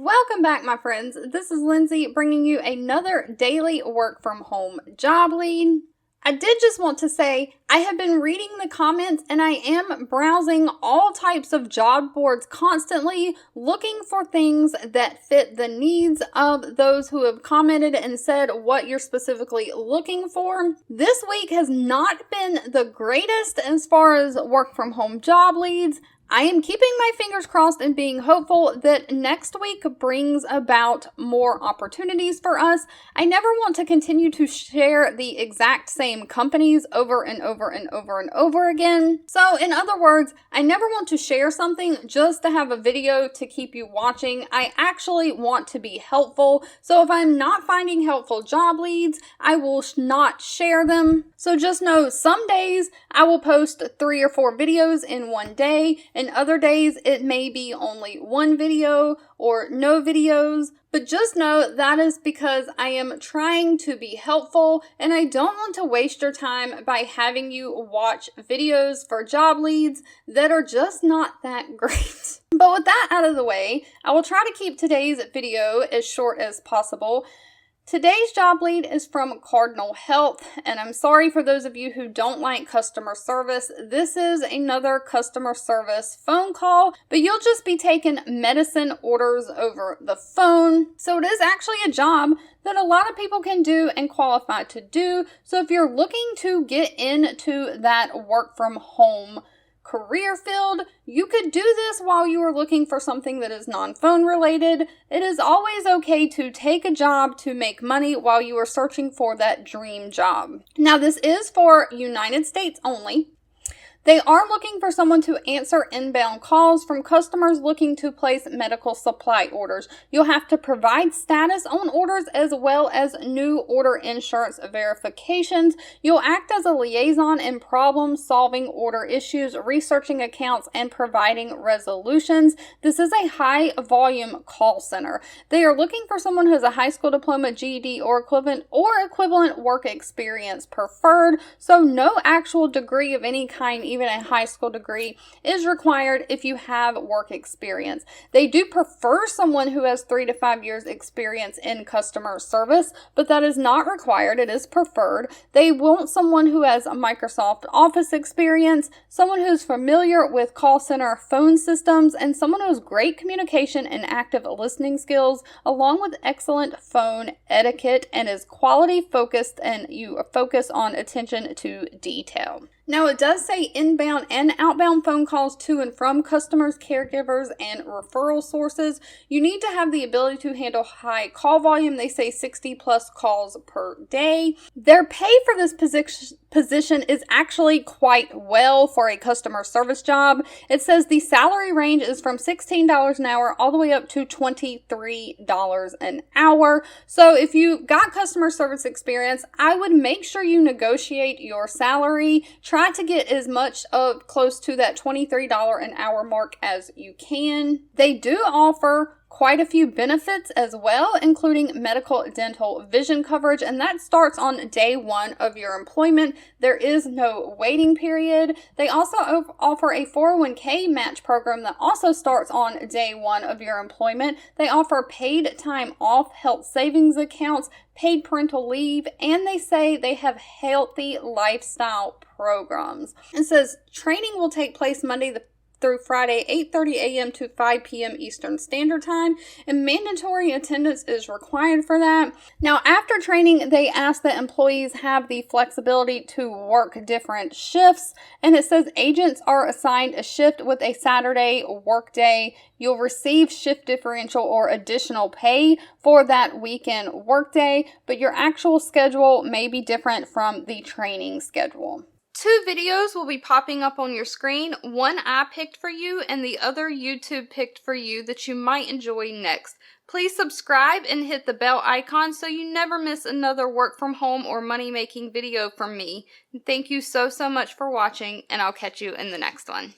Welcome back, my friends. This is Lindsay bringing you another daily work from home job lead. I did just want to say I have been reading the comments and I am browsing all types of job boards constantly, looking for things that fit the needs of those who have commented and said what you're specifically looking for. This week has not been the greatest as far as work from home job leads. I am keeping my fingers crossed and being hopeful that next week brings about more opportunities for us. I never want to continue to share the exact same companies over and over and over and over again. So in other words, I never want to share something just to have a video to keep you watching. I actually want to be helpful. So if I'm not finding helpful job leads, I will not share them. So just know some days I will post 3 or 4 videos in one day, and other days it may be only one video or no videos. But just know that is because I am trying to be helpful and I don't want to waste your time by having you watch videos for job leads that are just not that great. But with that out of the way, I will try to keep today's video as short as possible. Today's job lead is from Cardinal Health, and I'm sorry for those of you who don't like customer service. This is another customer service phone call, but you'll just be taking medicine orders over the phone. So it is actually a job that a lot of people can do and qualify to do. So if you're looking to get into that work from home career field, you could do this while you are looking for something that is non-phone related. It is always okay to take a job to make money while you are searching for that dream job. Now, this is for United States only. They are looking for someone to answer inbound calls from customers looking to place medical supply orders. You'll have to provide status on orders as well as new order insurance verifications. You'll act as a liaison in problem-solving order issues, researching accounts, and providing resolutions. This is a high-volume call center. They are looking for someone who has a high school diploma, GED, or equivalent work experience preferred, so no actual degree of any kind, even a high school degree, is required if you have work experience. They do prefer someone who has 3 to 5 years experience in customer service, but that is not required. It is preferred. They want someone who has a Microsoft Office experience, someone who's familiar with call center phone systems, and someone who has great communication and active listening skills, along with excellent phone etiquette and is quality focused, and you focus on attention to detail. Now, it does say inbound and outbound phone calls to and from customers, caregivers, and referral sources. You need to have the ability to handle high call volume. They say 60 plus calls per day. Their pay for this position is actually quite well for a customer service job. It says the salary range is from $16 an hour all the way up to $23 an hour. So if you got customer service experience, I would make sure you negotiate your salary. Try to get as much of close to that $23 an hour mark as you can. They do offer quite a few benefits as well, including medical, dental, vision coverage, and that starts on day 1 of your employment. There is no waiting period. They also offer a 401k match program that also starts on day 1 of your employment. They offer paid time off, health savings accounts, paid parental leave, and they say they have healthy lifestyle programs. It says training will take place Monday through Friday, 8:30 a.m. to 5 p.m. Eastern Standard Time, and mandatory attendance is required for that. Now, after training, they ask that employees have the flexibility to work different shifts, and it says agents are assigned a shift with a Saturday workday. You'll receive shift differential or additional pay for that weekend workday, but your actual schedule may be different from the training schedule. 2 videos will be popping up on your screen. One I picked for you and the other YouTube picked for you that you might enjoy next. Please subscribe and hit the bell icon so you never miss another work from home or money making video from me. Thank you so much for watching, and I'll catch you in the next one.